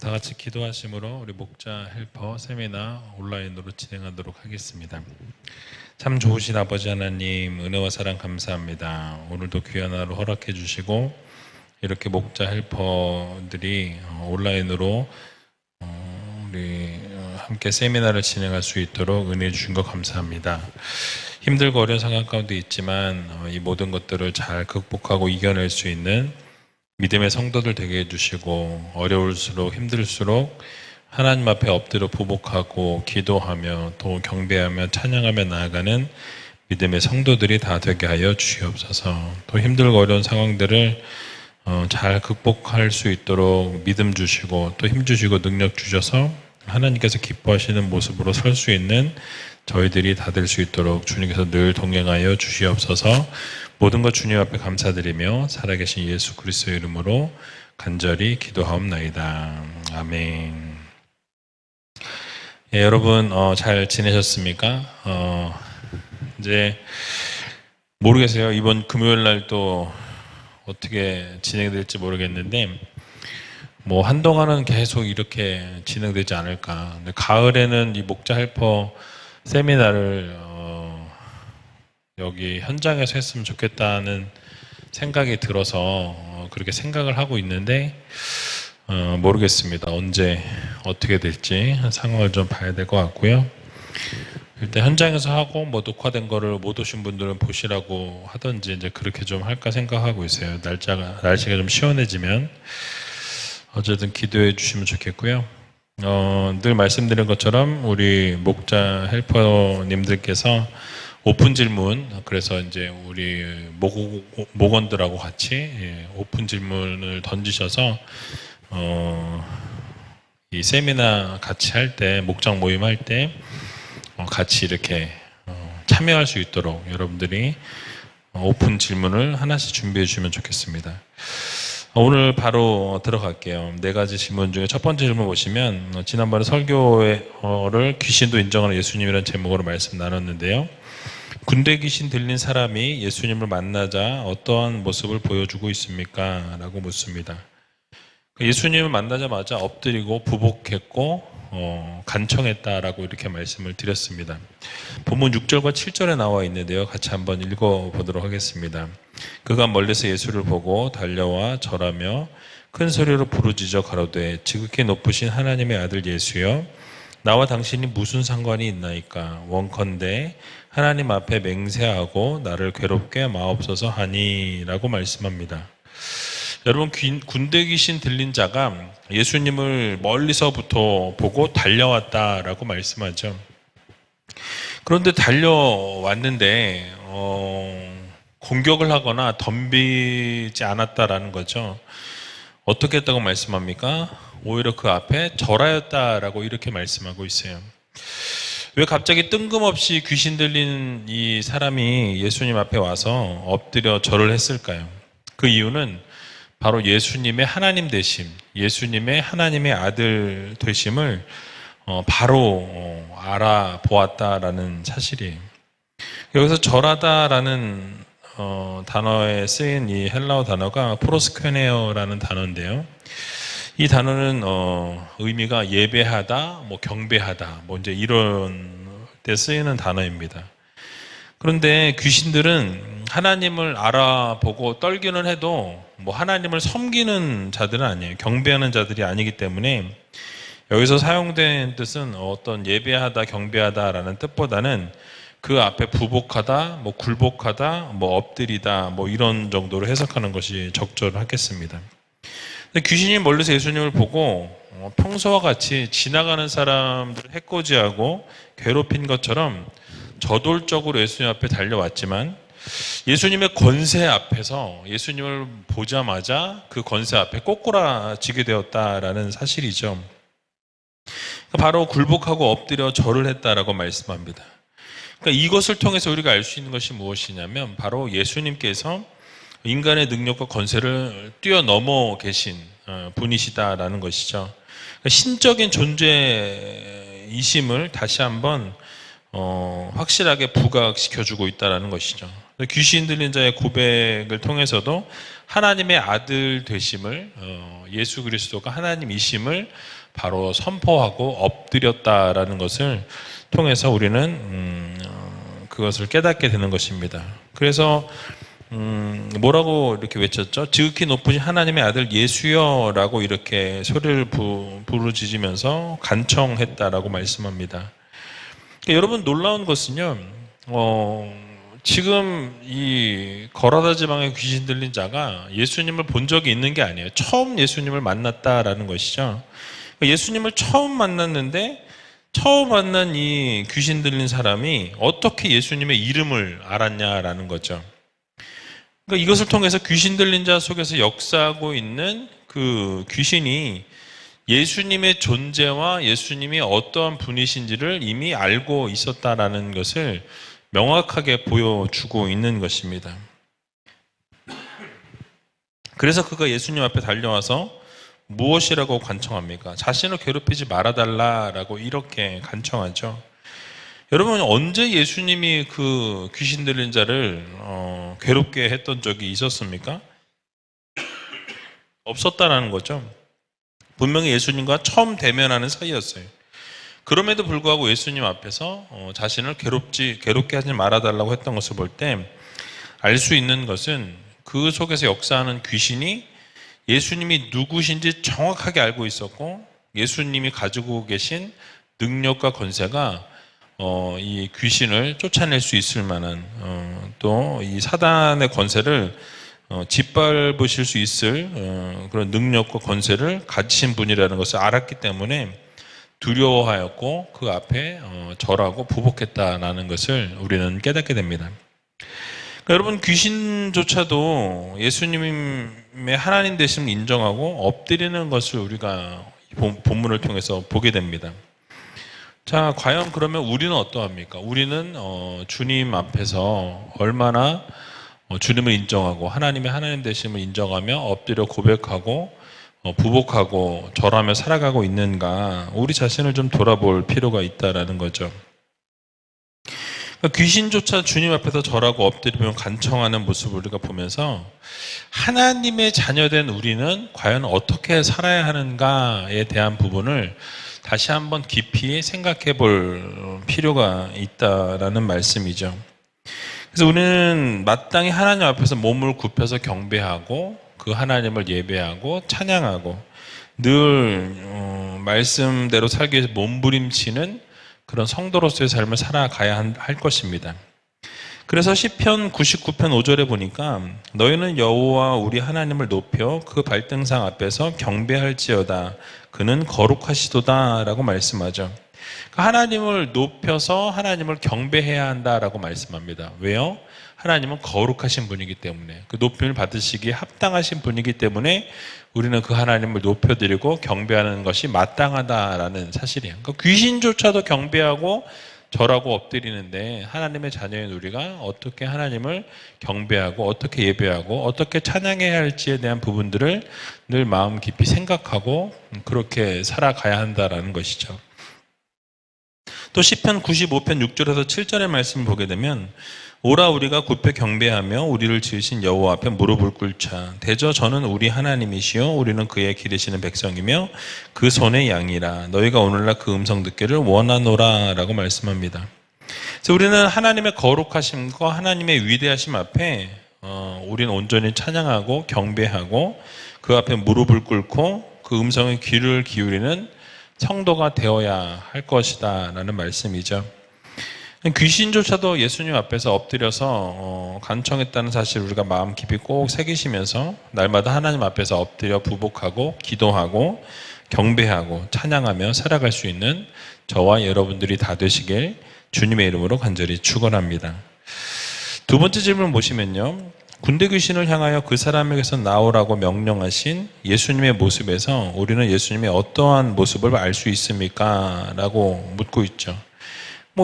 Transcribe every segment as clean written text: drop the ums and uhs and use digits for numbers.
다 같이 기도하심으로 우리 목자 헬퍼 세미나 온라인으로 진행하도록 하겠습니다. 참 좋으신 아버지 하나님, 은혜와 사랑 감사합니다. 오늘도 귀한 하루 허락해 주시고 이렇게 목자 헬퍼들이 온라인으로 우리 함께 세미나를 진행할 수 있도록 은혜 주신 것 감사합니다. 힘들고 어려운 상황 가운데 있지만 이 모든 것들을 잘 극복하고 이겨낼 수 있는 믿음의 성도들 되게 해주시고, 어려울수록 힘들수록 하나님 앞에 엎드려 부복하고 기도하며 또 경배하며 찬양하며 나아가는 믿음의 성도들이 다 되게 하여 주시옵소서. 또 힘들고 어려운 상황들을 잘 극복할 수 있도록 믿음 주시고 또 힘 주시고 능력 주셔서 하나님께서 기뻐하시는 모습으로 설 수 있는 저희들이 다 될 수 있도록 주님께서 늘 동행하여 주시옵소서. 모든 것 주님 앞에 감사드리며 살아계신 예수 그리스도의 이름으로 간절히 기도하옵나이다. 아멘. 예, 여러분 잘 지내셨습니까? 이제 모르겠어요. 이번 금요일 날 또 어떻게 진행될지 모르겠는데 뭐 한동안은 계속 이렇게 진행되지 않을까. 근데 가을에는 이 목자 헬퍼 세미나를 여기 현장에서 했으면 좋겠다는 생각이 들어서 그렇게 생각을 하고 있는데 모르겠습니다. 언제 어떻게 될지 상황을 좀 봐야 될 것 같고요. 일단 현장에서 하고 뭐 녹화된 거를 못 오신 분들은 보시라고 하든지 이제 그렇게 좀 할까 생각하고 있어요. 날씨가 좀 시원해지면 어쨌든 기도해 주시면 좋겠고요. 늘 말씀드린 것처럼 우리 목자 헬퍼님들께서 오픈 질문, 그래서 이제 우리 목원들하고 같이 오픈 질문을 던지셔서 이 세미나 같이 할 때, 목장 모임 할 때 같이 이렇게 참여할 수 있도록 여러분들이 오픈 질문을 하나씩 준비해 주시면 좋겠습니다. 오늘 바로 들어갈게요. 4가지 질문 중에 첫 번째 질문 보시면 지난번에 설교를 귀신도 인정하는 예수님이라는 제목으로 말씀 나눴는데요. 군대 귀신 들린 사람이 예수님을 만나자 어떠한 모습을 보여주고 있습니까? 라고 묻습니다. 예수님을 만나자마자 엎드리고 부복했고 간청했다라고 이렇게 말씀을 드렸습니다. 본문 6절과 7절에 나와 있는데요. 같이 한번 읽어보도록 하겠습니다. 그가 멀리서 예수를 보고 달려와 절하며 큰 소리로 부르짖어 가로되 지극히 높으신 하나님의 아들 예수여, 나와 당신이 무슨 상관이 있나이까? 원컨대 하나님 앞에 맹세하고 나를 괴롭게 마옵소서 하니 라고 말씀합니다. 여러분, 군대 귀신 들린 자가 예수님을 멀리서부터 보고 달려왔다라고 말씀하죠. 그런데 달려왔는데 공격을 하거나 덤비지 않았다라는 거죠. 어떻게 했다고 말씀합니까? 오히려 그 앞에 절하였다라고 이렇게 말씀하고 있어요. 왜 갑자기 뜬금없이 귀신 들린 이 사람이 예수님 앞에 와서 엎드려 절을 했을까요? 그 이유는 바로 예수님의 하나님 되심, 예수님의 하나님의 아들 되심을 바로 알아보았다라는 사실이에요. 여기서 절하다라는 단어에 쓰인 이 헬라어 단어가 프로스케네어라는 단어인데요. 이 단어는 의미가 예배하다, 뭐 경배하다, 뭐 이제 이런 때 쓰이는 단어입니다. 그런데 귀신들은 하나님을 알아보고 떨기는 해도 뭐 하나님을 섬기는 자들은 아니에요. 경배하는 자들이 아니기 때문에 여기서 사용된 뜻은 어떤 예배하다, 경배하다라는 뜻보다는 그 앞에 부복하다, 뭐 굴복하다, 뭐 엎드리다, 뭐 이런 정도로 해석하는 것이 적절하겠습니다. 근데 귀신이 멀리서 예수님을 보고 평소와 같이 지나가는 사람들을 해코지하고 괴롭힌 것처럼 저돌적으로 예수님 앞에 달려왔지만 예수님의 권세 앞에서 예수님을 보자마자 그 권세 앞에 꼬꾸라지게 되었다라는 사실이죠. 바로 굴복하고 엎드려 절을 했다라고 말씀합니다. 그러니까 이것을 통해서 우리가 알 수 있는 것이 무엇이냐면 바로 예수님께서 인간의 능력과 권세를 뛰어넘어 계신 분이시다라는 것이죠. 신적인 존재이심을 다시 한번 확실하게 부각시켜주고 있다는 것이죠. 귀신 들린 자의 고백을 통해서도 하나님의 아들 되심을, 예수 그리스도가 하나님이심을 바로 선포하고 엎드렸다라는 것을 통해서 우리는 그것을 깨닫게 되는 것입니다. 그래서 뭐라고 이렇게 외쳤죠? 지극히 높으신 하나님의 아들 예수여라고 이렇게 소리를 부르짖으면서 간청했다라고 말씀합니다. 그러니까 여러분, 놀라운 것은요, 지금 이 거라다 지방의 귀신 들린 자가 예수님을 본 적이 있는 게 아니에요. 처음 예수님을 만났다라는 것이죠. 예수님을 처음 만났는데 처음 만난 이 귀신 들린 사람이 어떻게 예수님의 이름을 알았냐라는 거죠. 그러니까 이것을 통해서 귀신 들린 자 속에서 역사하고 있는 그 귀신이 예수님의 존재와 예수님이 어떠한 분이신지를 이미 알고 있었다라는 것을 명확하게 보여주고 있는 것입니다. 그래서 그가 예수님 앞에 달려와서 무엇이라고 간청합니까? 자신을 괴롭히지 말아달라라고 이렇게 간청하죠. 여러분, 언제 예수님이 그 귀신 들린 자를 괴롭게 했던 적이 있었습니까? 없었다라는 거죠. 분명히 예수님과 처음 대면하는 사이였어요. 그럼에도 불구하고 예수님 앞에서 자신을 괴롭게 하지 말아달라고 했던 것을 볼 때 알 수 있는 것은 그 속에서 역사하는 귀신이 예수님이 누구신지 정확하게 알고 있었고, 예수님이 가지고 계신 능력과 권세가 이 귀신을 쫓아낼 수 있을 만한, 또 이 사단의 권세를 짓밟으실 수 있을 그런 능력과 권세를 가지신 분이라는 것을 알았기 때문에 두려워하였고 그 앞에 절하고 부복했다라는 것을 우리는 깨닫게 됩니다. 그러니까 여러분, 귀신조차도 예수님의 하나님 되심을 인정하고 엎드리는 것을 우리가 본문을 통해서 보게 됩니다. 자, 과연 그러면 우리는 어떠합니까? 우리는 주님 앞에서 얼마나 주님을 인정하고 하나님의 하나님 되심을 인정하며 엎드려 고백하고 부복하고 절하며 살아가고 있는가, 우리 자신을 좀 돌아볼 필요가 있다라는 거죠. 귀신조차 주님 앞에서 절하고 엎드리며 간청하는 모습을 우리가 보면서 하나님의 자녀된 우리는 과연 어떻게 살아야 하는가에 대한 부분을 다시 한번 깊이 생각해 볼 필요가 있다라는 말씀이죠. 그래서 우리는 마땅히 하나님 앞에서 몸을 굽혀서 경배하고 그 하나님을 예배하고 찬양하고 늘 말씀대로 살기 위해서 몸부림치는 그런 성도로서의 삶을 살아가야 할 것입니다. 그래서 시편 99편 5절에 보니까 너희는 여호와 우리 하나님을 높여 그 발등상 앞에서 경배할지어다 그는 거룩하시도다 라고 말씀하죠. 하나님을 높여서 하나님을 경배해야 한다라고 말씀합니다. 왜요? 하나님은 거룩하신 분이기 때문에, 그 높임을 받으시기에 합당하신 분이기 때문에 우리는 그 하나님을 높여드리고 경배하는 것이 마땅하다라는 사실이에요. 그러니까 귀신조차도 경배하고 절하고 엎드리는데 하나님의 자녀인 우리가 어떻게 하나님을 경배하고 어떻게 예배하고 어떻게 찬양해야 할지에 대한 부분들을 늘 마음 깊이 생각하고 그렇게 살아가야 한다라는 것이죠. 또 시편 95편 6절에서 7절의 말씀을 보게 되면 오라 우리가 굽혀 경배하며 우리를 지으신 여호와 앞에 무릎을 꿇자. 대저 저는 우리 하나님이시요 우리는 그의 기르시는 백성이며 그 손의 양이라. 너희가 오늘날 그 음성 듣기를 원하노라 라고 말씀합니다. 그래서 우리는 하나님의 거룩하심과 하나님의 위대하심 앞에 우리는 온전히 찬양하고 경배하고 그 앞에 무릎을 꿇고 그 음성의 귀를 기울이는 성도가 되어야 할 것이다 라는 말씀이죠. 귀신조차도 예수님 앞에서 엎드려서 간청했다는 사실을 우리가 마음 깊이 꼭 새기시면서 날마다 하나님 앞에서 엎드려 부복하고 기도하고 경배하고 찬양하며 살아갈 수 있는 저와 여러분들이 다 되시길 주님의 이름으로 간절히 축원합니다. 두 번째 질문을 보시면요, 군대 귀신을 향하여 그 사람에게서 나오라고 명령하신 예수님의 모습에서 우리는 예수님의 어떠한 모습을 알 수 있습니까? 라고 묻고 있죠.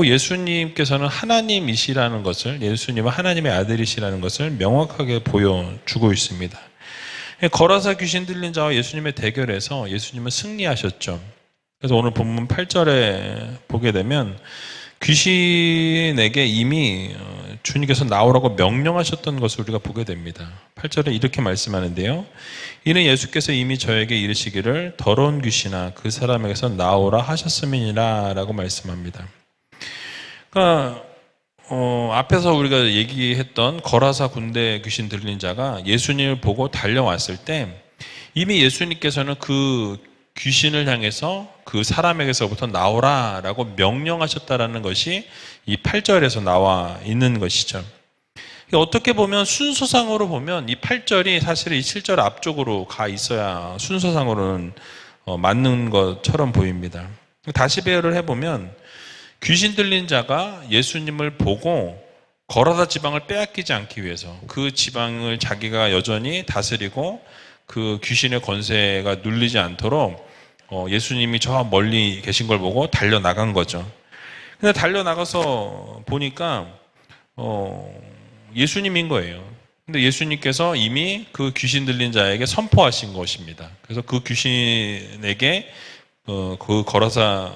예수님께서는 하나님이시라는 것을, 예수님은 하나님의 아들이시라는 것을 명확하게 보여주고 있습니다. 거라사 귀신 들린 자와 예수님의 대결에서 예수님은 승리하셨죠. 그래서 오늘 본문 8절에 보게 되면 귀신에게 이미 주님께서 나오라고 명령하셨던 것을 우리가 보게 됩니다. 8절에 이렇게 말씀하는데요. 이는 예수께서 이미 저에게 이르시기를 더러운 귀신아 그 사람에게서 나오라 하셨음이니라 라고 말씀합니다. 그러니까 앞에서 우리가 얘기했던 거라사 군대 귀신 들린 자가 예수님을 보고 달려왔을 때 이미 예수님께서는 그 귀신을 향해서 그 사람에게서부터 나오라 라고 명령하셨다라는 것이 이 8절에서 나와 있는 것이죠. 어떻게 보면 순서상으로 보면 이 8절이 사실 이 7절 앞쪽으로 가 있어야 순서상으로는 맞는 것처럼 보입니다. 다시 배열을 해보면 귀신 들린 자가 예수님을 보고 거라사 지방을 빼앗기지 않기 위해서 그 지방을 자기가 여전히 다스리고 그 귀신의 권세가 눌리지 않도록 예수님이 저 멀리 계신 걸 보고 달려나간 거죠. 근데 달려나가서 보니까 예수님인 거예요. 근데 예수님께서 이미 그 귀신 들린 자에게 선포하신 것입니다. 그래서 그 귀신에게 그 거라사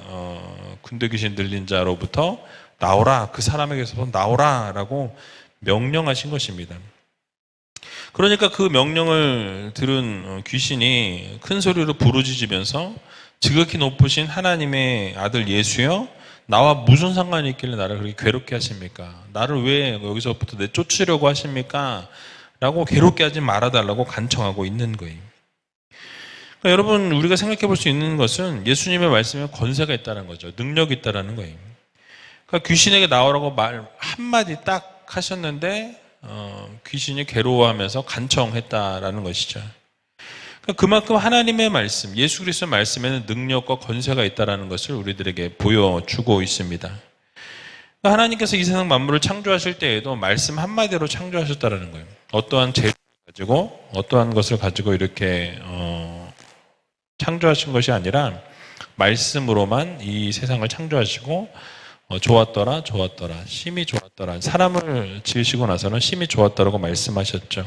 군대 귀신 들린 자로부터 나오라, 그 사람에게서 나오라 라고 명령하신 것입니다. 그러니까 그 명령을 들은 귀신이 큰 소리로 부르짖으면서 지극히 높으신 하나님의 아들 예수여, 나와 무슨 상관이 있길래 나를 그렇게 괴롭게 하십니까? 나를 왜 여기서부터 내쫓으려고 하십니까? 라고 괴롭게 하지 말아달라고 간청하고 있는 거예요. 그러니까 여러분, 우리가 생각해 볼 수 있는 것은 예수님의 말씀에 권세가 있다는 거죠. 능력이 있다는 거예요. 그러니까 귀신에게 나오라고 말 한마디 딱 하셨는데 귀신이 괴로워하면서 간청했다라는 것이죠. 그러니까 그만큼 하나님의 말씀, 예수 그리스도의 말씀에는 능력과 권세가 있다라는 것을 우리들에게 보여주고 있습니다. 그러니까 하나님께서 이 세상 만물을 창조하실 때에도 말씀 한마디로 창조하셨다라는 거예요. 어떠한 재료를 가지고 어떠한 것을 가지고 이렇게 창조하신 것이 아니라 말씀으로만 이 세상을 창조하시고 좋았더라, 좋았더라, 심히 좋았더라. 사람을 지으시고 나서는 심히 좋았더라고 말씀하셨죠.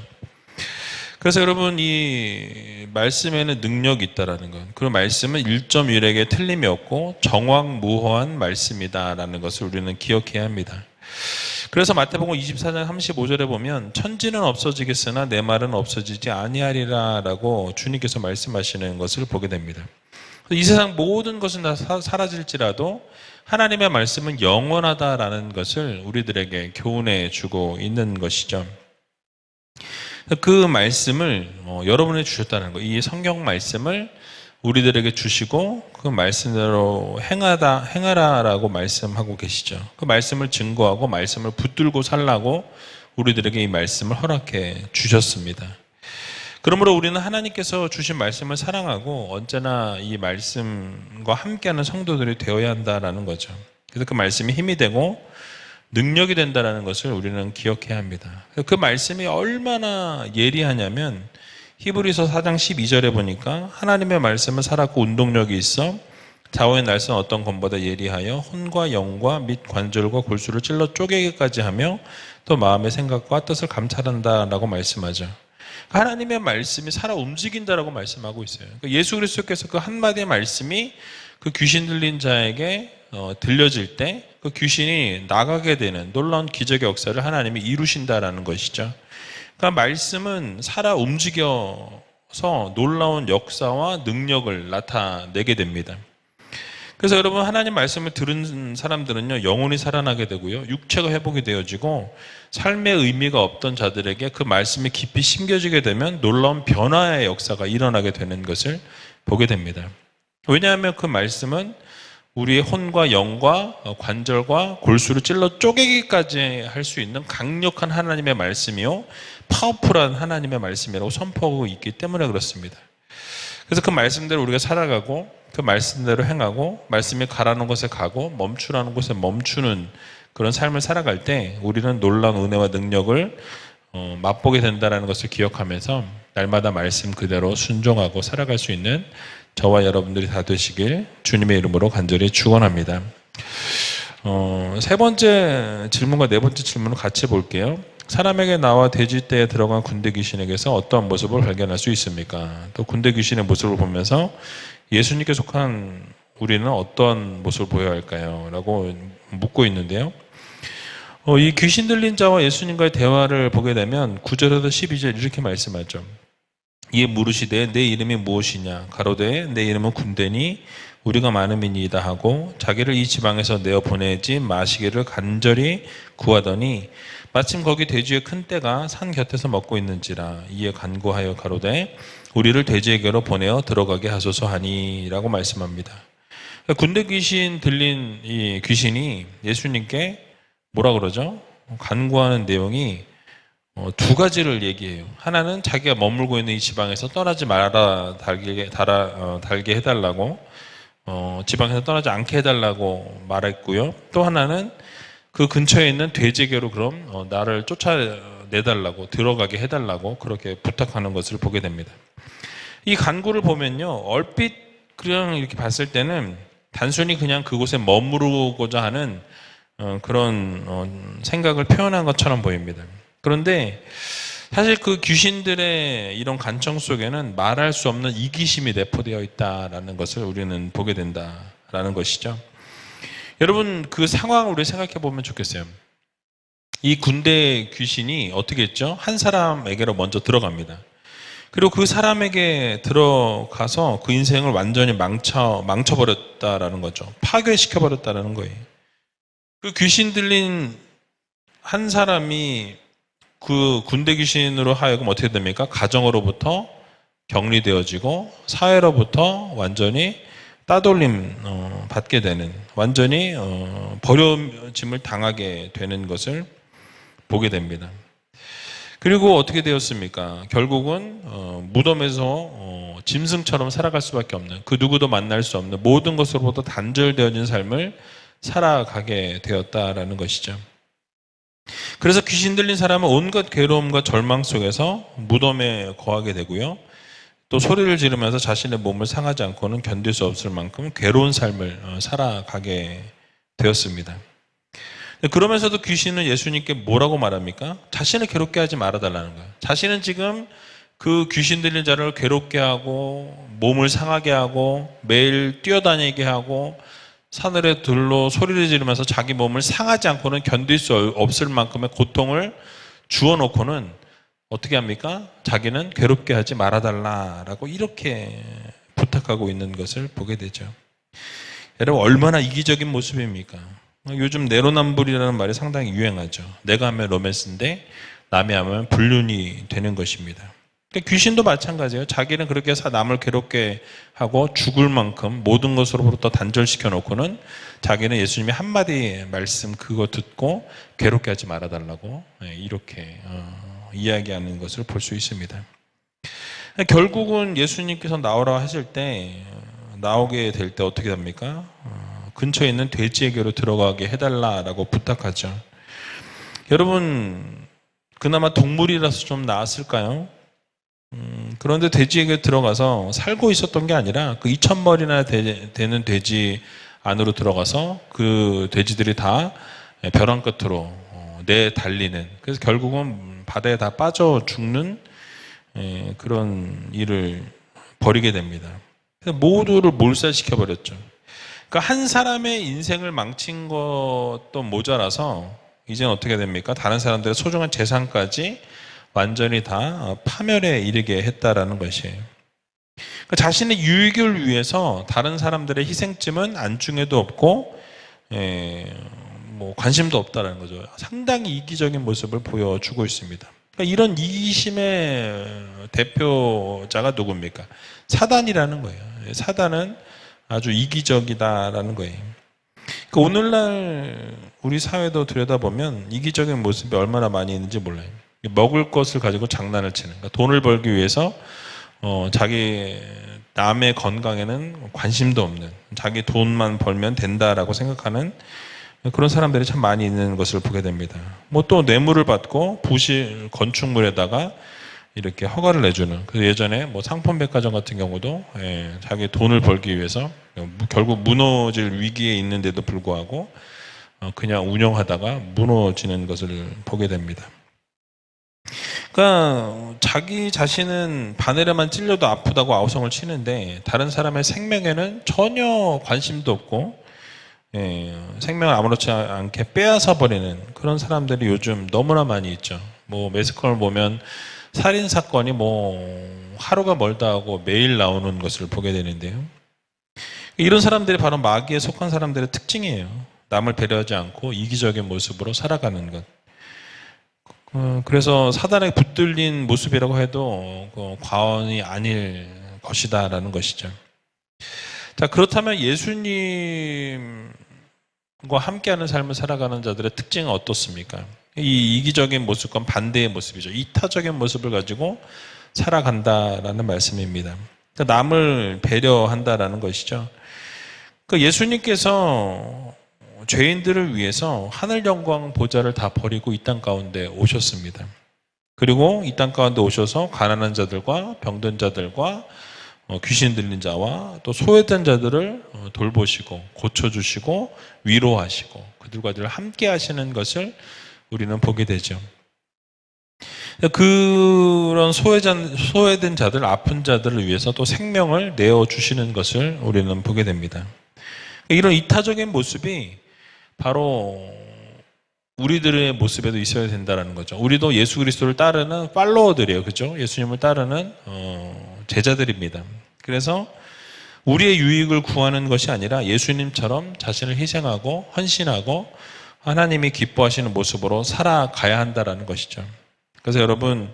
그래서 여러분, 이 말씀에는 능력이 있다라는 것, 그 말씀은 1.1에게 틀림이 없고 정확무호한 말씀이다라는 것을 우리는 기억해야 합니다. 그래서 마태복음 24장 35절에 보면 천지는 없어지겠으나 내 말은 없어지지 아니하리라 라고 주님께서 말씀하시는 것을 보게 됩니다. 이 세상 모든 것은 다 사라질지라도 하나님의 말씀은 영원하다라는 것을 우리들에게 교훈해 주고 있는 것이죠. 그 말씀을 여러분에게 주셨다는 거, 이 성경 말씀을 우리들에게 주시고 그 말씀대로 행하라라고 말씀하고 계시죠. 그 말씀을 증거하고 말씀을 붙들고 살라고 우리들에게 이 말씀을 허락해 주셨습니다. 그러므로 우리는 하나님께서 주신 말씀을 사랑하고 언제나 이 말씀과 함께하는 성도들이 되어야 한다라는 거죠. 그래서 그 말씀이 힘이 되고 능력이 된다는 것을 우리는 기억해야 합니다. 그 말씀이 얼마나 예리하냐면 히브리서 4장 12절에 보니까 하나님의 말씀은 살았고 운동력이 있어 자원의 날선 어떤 검보다 예리하여 혼과 영과 및 관절과 골수를 찔러 쪼개기까지 하며 또 마음의 생각과 뜻을 감찰한다라고 말씀하죠. 하나님의 말씀이 살아 움직인다라고 말씀하고 있어요. 예수 그리스도께서 그 한마디의 말씀이 그 귀신 들린 자에게 들려질 때 그 귀신이 나가게 되는 놀라운 기적의 역사를 하나님이 이루신다라는 것이죠. 그러니까 말씀은 살아 움직여서 놀라운 역사와 능력을 나타내게 됩니다. 그래서 여러분, 하나님 말씀을 들은 사람들은요, 영혼이 살아나게 되고요, 육체가 회복이 되어지고 삶의 의미가 없던 자들에게 그 말씀이 깊이 심겨지게 되면 놀라운 변화의 역사가 일어나게 되는 것을 보게 됩니다. 왜냐하면 그 말씀은 우리의 혼과 영과 관절과 골수를 찔러 쪼개기까지 할 수 있는 강력한 하나님의 말씀이요, 파워풀한 하나님의 말씀이라고 선포하고 있기 때문에 그렇습니다. 그래서 그 말씀대로 우리가 살아가고 그 말씀대로 행하고 말씀이 가라는 곳에 가고 멈추라는 곳에 멈추는 그런 삶을 살아갈 때 우리는 놀라운 은혜와 능력을 맛보게 된다는 것을 기억하면서 날마다 말씀 그대로 순종하고 살아갈 수 있는 저와 여러분들이 다 되시길 주님의 이름으로 간절히 축원합니다. 세 번째 질문과 네 번째 질문을 같이 볼게요. 사람에게 나와 돼지떼에 들어간 군대 귀신에게서 어떤 모습을 발견할 수 있습니까? 또 군대 귀신의 모습을 보면서 예수님께 속한 우리는 어떤 모습을 보여야 할까요? 라고 묻고 있는데요. 이 귀신 들린 자와 예수님과의 대화를 보게 되면 9절에서 12절 이렇게 말씀하죠. 이에 물으시되 내 이름이 무엇이냐 가로되 내 이름은 군대니 우리가 많음이니이다 하고 자기를 이 지방에서 내어 보내지 마시기를 간절히 구하더니 마침 거기 돼지의 큰 떼가 산 곁에서 먹고 있는지라 이에 간구하여 가로되 우리를 돼지에게로 보내어 들어가게 하소서 하니라고 말씀합니다. 군대 귀신 들린 이 귀신이 예수님께 뭐라 그러죠? 간구하는 내용이 두 가지를 얘기해요. 하나는 자기가 머물고 있는 이 지방에서 떠나지 말아 달게 해달라고 지방에서 떠나지 않게 해달라고 말했고요. 또 하나는 그 근처에 있는 돼지에게로 그럼 나를 쫓아내달라고 들어가게 해달라고 그렇게 부탁하는 것을 보게 됩니다. 이 간구를 보면요, 얼핏 그냥 이렇게 봤을 때는 단순히 그냥 그곳에 머무르고자 하는 그런 생각을 표현한 것처럼 보입니다. 그런데 사실 그 귀신들의 이런 간청 속에는 말할 수 없는 이기심이 내포되어 있다라는 것을 우리는 보게 된다라는 것이죠. 여러분, 그 상황을 우리 생각해 보면 좋겠어요. 이 군대 귀신이 어떻게 했죠? 한 사람에게로 먼저 들어갑니다. 그리고 그 사람에게 들어가서 그 인생을 완전히 망쳐버렸다라는 거죠. 파괴시켜버렸다라는 거예요. 그 귀신 들린 한 사람이 그 군대 귀신으로 하여금 어떻게 됩니까? 가정으로부터 격리되어지고 사회로부터 완전히 따돌림 받게 되는, 완전히 버려짐을 당하게 되는 것을 보게 됩니다. 그리고 어떻게 되었습니까? 결국은 무덤에서 짐승처럼 살아갈 수밖에 없는, 그 누구도 만날 수 없는 모든 것으로부터 단절되어진 삶을 살아가게 되었다라는 것이죠. 그래서 귀신 들린 사람은 온갖 괴로움과 절망 속에서 무덤에 거하게 되고요. 또 소리를 지르면서 자신의 몸을 상하지 않고는 견딜 수 없을 만큼 괴로운 삶을 살아가게 되었습니다. 그러면서도 귀신은 예수님께 뭐라고 말합니까? 자신을 괴롭게 하지 말아달라는 거예요. 자신은 지금 그 귀신 들린 자를 괴롭게 하고 몸을 상하게 하고 매일 뛰어다니게 하고 사늘에 들로 소리를 지르면서 자기 몸을 상하지 않고는 견딜 수 없을 만큼의 고통을 주어놓고는 어떻게 합니까? 자기는 괴롭게 하지 말아달라라고 이렇게 부탁하고 있는 것을 보게 되죠. 여러분, 얼마나 이기적인 모습입니까? 요즘 내로남불이라는 말이 상당히 유행하죠. 내가 하면 로맨스인데 남이 하면 불륜이 되는 것입니다. 그러니까 귀신도 마찬가지예요. 자기는 그렇게 해서 남을 괴롭게 하고 죽을 만큼 모든 것으로부터 단절시켜 놓고는 자기는 예수님이 한마디 말씀 그거 듣고 괴롭게 하지 말아달라고 이렇게 이야기하는 것을 볼 수 있습니다. 결국은 예수님께서 나오라 하실 때 나오게 될 때 어떻게 됩니까? 근처에 있는 돼지에게로 들어가게 해달라라고 부탁하죠. 여러분, 그나마 동물이라서 좀 나았을까요? 그런데 돼지에게 들어가서 살고 있었던 게 아니라 그 2,000마리나 되는 돼지 안으로 들어가서 그 돼지들이 다 벼랑 끝으로 내달리는, 그래서 결국은 바다에 다 빠져 죽는 그런 일을 벌이게 됩니다. 모두를 몰살시켜 버렸죠. 그러니까 한 사람의 인생을 망친 것도 모자라서 이제는 어떻게 됩니까? 다른 사람들의 소중한 재산까지 완전히 다 파멸에 이르게 했다라는 것이에요. 그러니까 자신의 유익을 위해서 다른 사람들의 희생쯤은 안중에도 없고 관심도 없다라는 거죠. 상당히 이기적인 모습을 보여주고 있습니다. 그러니까 이런 이기심의 대표자가 누굽니까? 사단이라는 거예요. 사단은 아주 이기적이다라는 거예요. 그러니까 오늘날 우리 사회도 들여다보면 이기적인 모습이 얼마나 많이 있는지 몰라요. 먹을 것을 가지고 장난을 치는, 그러니까 돈을 벌기 위해서 자기 남의 건강에는 관심도 없는, 자기 돈만 벌면 된다라고 생각하는 그런 사람들이 참 많이 있는 것을 보게 됩니다. 또 뇌물을 받고 부실 건축물에다가 이렇게 허가를 내주는, 그 예전에 상품백화점 같은 경우도 자기 돈을 벌기 위해서 결국 무너질 위기에 있는데도 불구하고 그냥 운영하다가 무너지는 것을 보게 됩니다. 그러니까 자기 자신은 바늘에만 찔려도 아프다고 아우성을 치는데 다른 사람의 생명에는 전혀 관심도 없고 생명을 아무렇지 않게 빼앗아 버리는 그런 사람들이 요즘 너무나 많이 있죠. 뭐 매스컴을 보면 살인 사건이 뭐 하루가 멀다 하고 매일 나오는 것을 보게 되는데요. 이런 사람들이 바로 마귀에 속한 사람들의 특징이에요. 남을 배려하지 않고 이기적인 모습으로 살아가는 것. 그래서 사단에 붙들린 모습이라고 해도 과언이 아닐 것이다라는 것이죠. 자, 그렇다면 예수님과 함께하는 삶을 살아가는 자들의 특징은 어떻습니까? 이 이기적인 모습과 반대의 모습이죠. 이타적인 모습을 가지고 살아간다라는 말씀입니다. 그러니까 남을 배려한다라는 것이죠. 그러니까 예수님께서 죄인들을 위해서 하늘 영광 보좌를 다 버리고 이 땅 가운데 오셨습니다. 그리고 이 땅 가운데 오셔서 가난한 자들과 병든 자들과 귀신 들린 자와 또 소외된 자들을 돌보시고 고쳐주시고 위로하시고 그들과 늘 함께 하시는 것을 우리는 보게 되죠. 그런 소외된 자들, 아픈 자들을 위해서 또 생명을 내어주시는 것을 우리는 보게 됩니다. 이런 이타적인 모습이 바로 우리들의 모습에도 있어야 된다는 거죠. 우리도 예수 그리스도를 따르는 팔로워들이에요. 그죠? 예수님을 따르는 제자들입니다. 그래서 우리의 유익을 구하는 것이 아니라 예수님처럼 자신을 희생하고 헌신하고 하나님이 기뻐하시는 모습으로 살아가야 한다는 것이죠. 그래서 여러분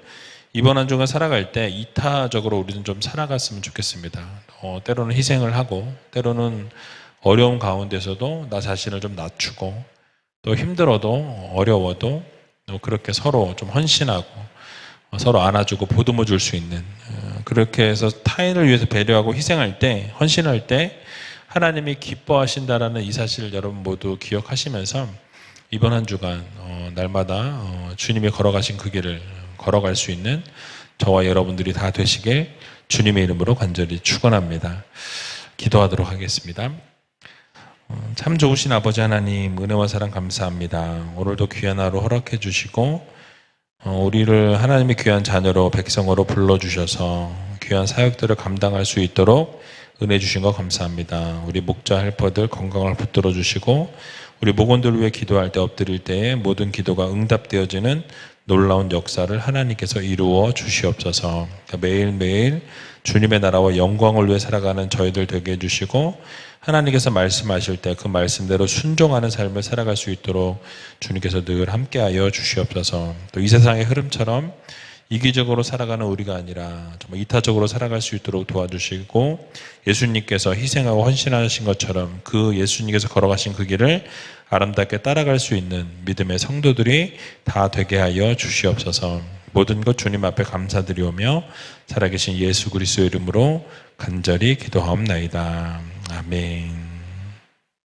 이번 한 주간 살아갈 때 이타적으로 우리는 좀 살아갔으면 좋겠습니다. 때로는 희생을 하고 때로는 어려움 가운데서도 나 자신을 좀 낮추고 또 힘들어도 어려워도 그렇게 서로 좀 헌신하고 서로 안아주고 보듬어 줄 수 있는 그렇게 해서 타인을 위해서 배려하고 희생할 때 헌신할 때 하나님이 기뻐하신다라는 이 사실을 여러분 모두 기억하시면서 이번 한 주간 날마다 주님이 걸어가신 그 길을 걸어갈 수 있는 저와 여러분들이 다 되시길 주님의 이름으로 간절히 축원합니다. 기도하도록 하겠습니다. 참 좋으신 아버지 하나님 은혜와 사랑 감사합니다. 오늘도 귀한 하루 허락해 주시고 우리를 하나님의 귀한 자녀로 백성으로 불러주셔서 귀한 사역들을 감당할 수 있도록 은혜 주신 거 감사합니다. 우리 목자 헬퍼들 건강을 붙들어 주시고 우리 목원들을 위해 기도할 때 엎드릴 때에 모든 기도가 응답되어지는 놀라운 역사를 하나님께서 이루어 주시옵소서. 매일매일 주님의 나라와 영광을 위해 살아가는 저희들 되게 해주시고 하나님께서 말씀하실 때 그 말씀대로 순종하는 삶을 살아갈 수 있도록 주님께서 늘 함께하여 주시옵소서. 또 이 세상의 흐름처럼 이기적으로 살아가는 우리가 아니라 정말 이타적으로 살아갈 수 있도록 도와주시고 예수님께서 희생하고 헌신하신 것처럼 그 예수님께서 걸어가신 그 길을 아름답게 따라갈 수 있는 믿음의 성도들이 다 되게 하여 주시옵소서. 모든 것 주님 앞에 감사드리오며 살아계신 예수 그리스도의 이름으로 간절히 기도하옵나이다. 아멘.